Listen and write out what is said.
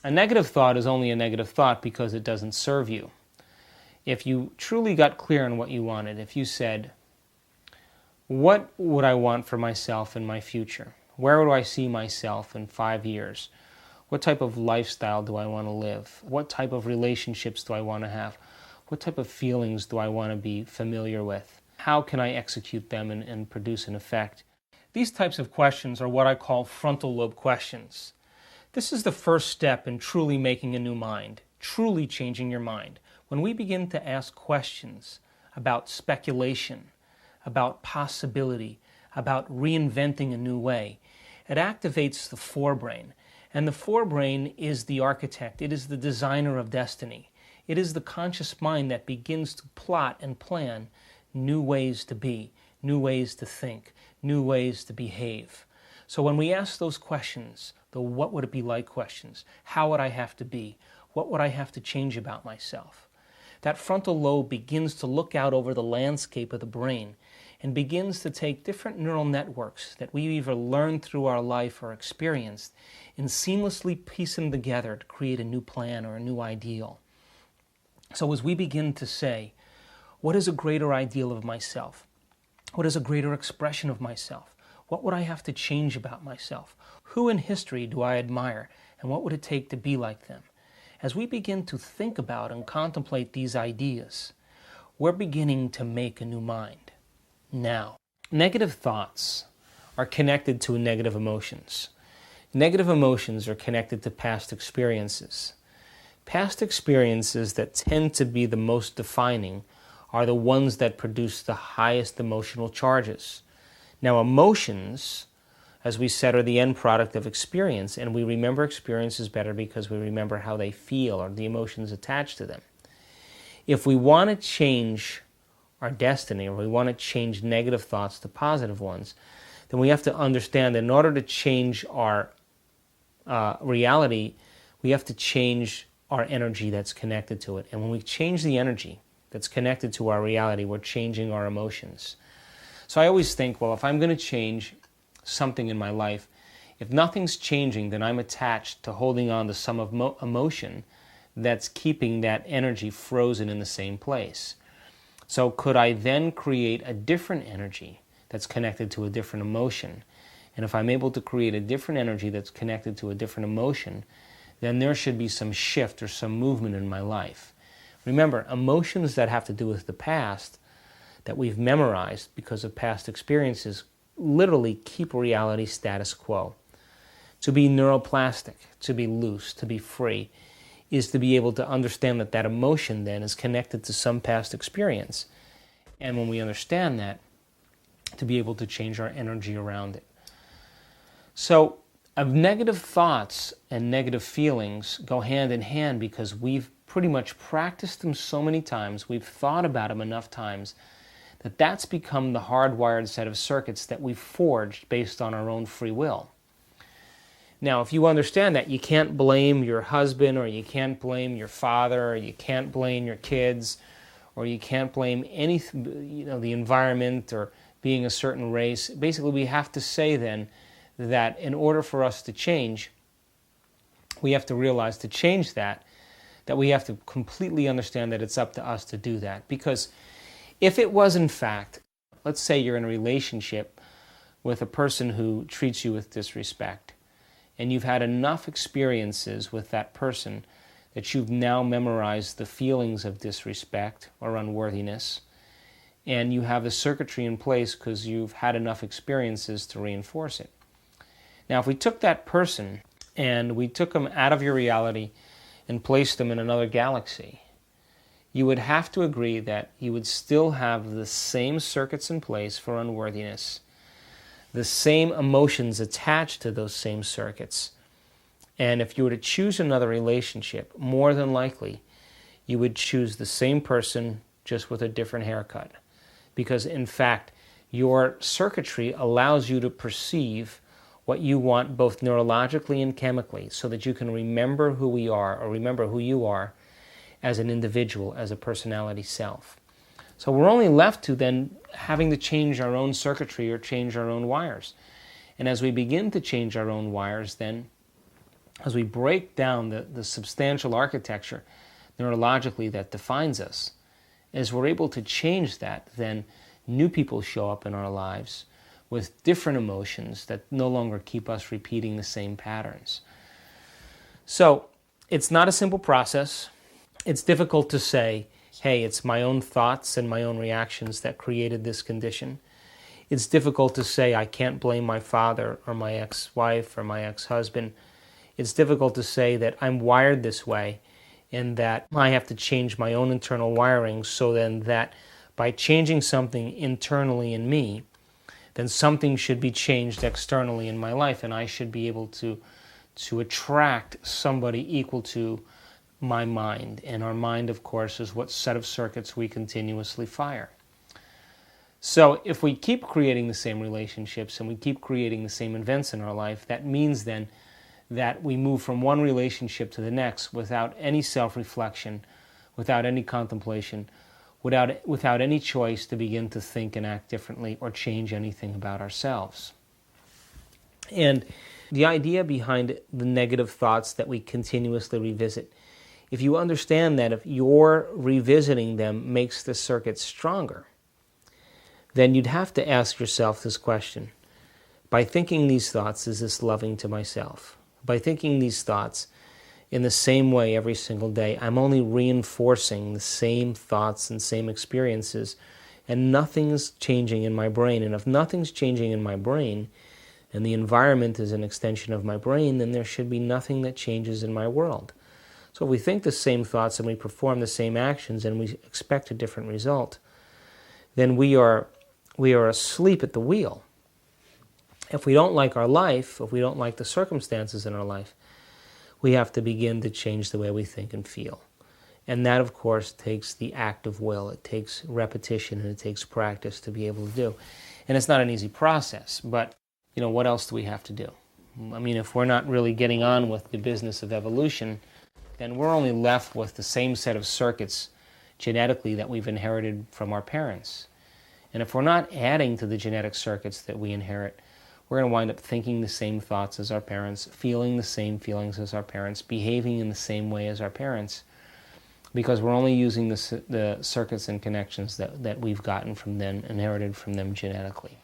A negative thought is only a negative thought because it doesn't serve you. If you truly got clear on what you wanted, if you said, what would I want for myself in my future? Where would I see myself in 5 years? What type of lifestyle do I want to live? What type of relationships do I want to have? What type of feelings do I want to be familiar with? How can I execute them and produce an effect? These types of questions are what I call frontal lobe questions. This is the first step in truly making a new mind, truly changing your mind. When we begin to ask questions about speculation, about possibility, about reinventing a new way, it activates the forebrain. And the forebrain is the architect. It is the designer of destiny. It is the conscious mind that begins to plot and plan new ways to be, new ways to think, new ways to behave. So when we ask those questions, the what would it be like questions, how would I have to be, what would I have to change about myself, that frontal lobe begins to look out over the landscape of the brain and begins to take different neural networks that we either learned through our life or experienced and seamlessly piece them together to create a new plan or a new ideal. So as we begin to say, what is a greater ideal of myself? What is a greater expression of myself? What would I have to change about myself? Who in history do I admire, and what would it take to be like them? As we begin to think about and contemplate these ideas, we're beginning to make a new mind. Now, negative thoughts are connected to negative emotions. Negative emotions are connected to past experiences. Past experiences that tend to be the most defining are the ones that produce the highest emotional charges. Now, emotions, as we said, are the end product of experience, and we remember experiences better because we remember how they feel or the emotions attached to them. If we want to change our destiny, or we want to change negative thoughts to positive ones, then we have to understand that in order to change our reality, we have to change our energy that's connected to it. And when we change the energy that's connected to our reality, we're changing our emotions. So I always think, well, if I'm going to change something in my life, if nothing's changing, then I'm attached to holding on to some emotion that's keeping that energy frozen in the same place. So could I then create a different energy that's connected to a different emotion? And if I'm able to create a different energy that's connected to a different emotion, then there should be some shift or some movement in my life. Remember, emotions that have to do with the past that we've memorized because of past experiences literally keep reality status quo. To be neuroplastic, to be loose, to be free, is to be able to understand that that emotion then is connected to some past experience. And when we understand that, to be able to change our energy around it. So, of negative thoughts and negative feelings go hand in hand because we've pretty much practiced them so many times, we've thought about them enough times, that that's become the hardwired set of circuits that we've forged based on our own free will. Now, if you understand that, you can't blame your husband, or you can't blame your father, or you can't blame your kids, or you can't blame anything, the environment or being a certain race. Basically, we have to say then that in order for us to change, we have to realize to change that we have to completely understand that it's up to us to do that. Because if it was in fact, let's say you're in a relationship with a person who treats you with disrespect, and you've had enough experiences with that person that you've now memorized the feelings of disrespect or unworthiness, and you have the circuitry in place because you've had enough experiences to reinforce it. Now, if we took that person and we took them out of your reality and placed them in another galaxy, you would have to agree that you would still have the same circuits in place for unworthiness, the same emotions attached to those same circuits. And if you were to choose another relationship, more than likely, you would choose the same person just with a different haircut. Because in fact, your circuitry allows you to perceive what you want both neurologically and chemically, so that you can remember who we are, or remember who you are as an individual, as a personality self. So we're only left to then having to change our own circuitry or change our own wires. And as we begin to change our own wires, then as we break down the substantial architecture neurologically that defines us, as we're able to change that, then new people show up in our lives with different emotions that no longer keep us repeating the same patterns. So it's not a simple process. It's difficult to say, hey, it's my own thoughts and my own reactions that created this condition. It's difficult to say I can't blame my father or my ex-wife or my ex-husband. It's difficult to say that I'm wired this way and that I have to change my own internal wiring, so then that by changing something internally in me, then something should be changed externally in my life, and I should be able to attract somebody equal to my mind. And our mind, of course, is what set of circuits we continuously fire. So if we keep creating the same relationships and we keep creating the same events in our life, that means then that we move from one relationship to the next without any self-reflection, without any contemplation, without any choice to begin to think and act differently or change anything about ourselves. And the idea behind the negative thoughts that we continuously revisit, if you understand that if you're revisiting them makes the circuit stronger, then you'd have to ask yourself this question. By thinking these thoughts, is this loving to myself? By thinking these thoughts in the same way every single day, I'm only reinforcing the same thoughts and same experiences, and nothing's changing in my brain. And if nothing's changing in my brain, and the environment is an extension of my brain, then there should be nothing that changes in my world. So if we think the same thoughts and we perform the same actions and we expect a different result, then we are asleep at the wheel. If we don't like our life, if we don't like the circumstances in our life, we have to begin to change the way we think and feel. And that, of course, takes the act of will. It takes repetition and it takes practice to be able to do. And it's not an easy process, but what else do we have to do? I mean, if we're not really getting on with the business of evolution, then we're only left with the same set of circuits genetically that we've inherited from our parents. And if we're not adding to the genetic circuits that we inherit, we're going to wind up thinking the same thoughts as our parents, feeling the same feelings as our parents, behaving in the same way as our parents, because we're only using the circuits and connections that we've gotten from them, inherited from them genetically.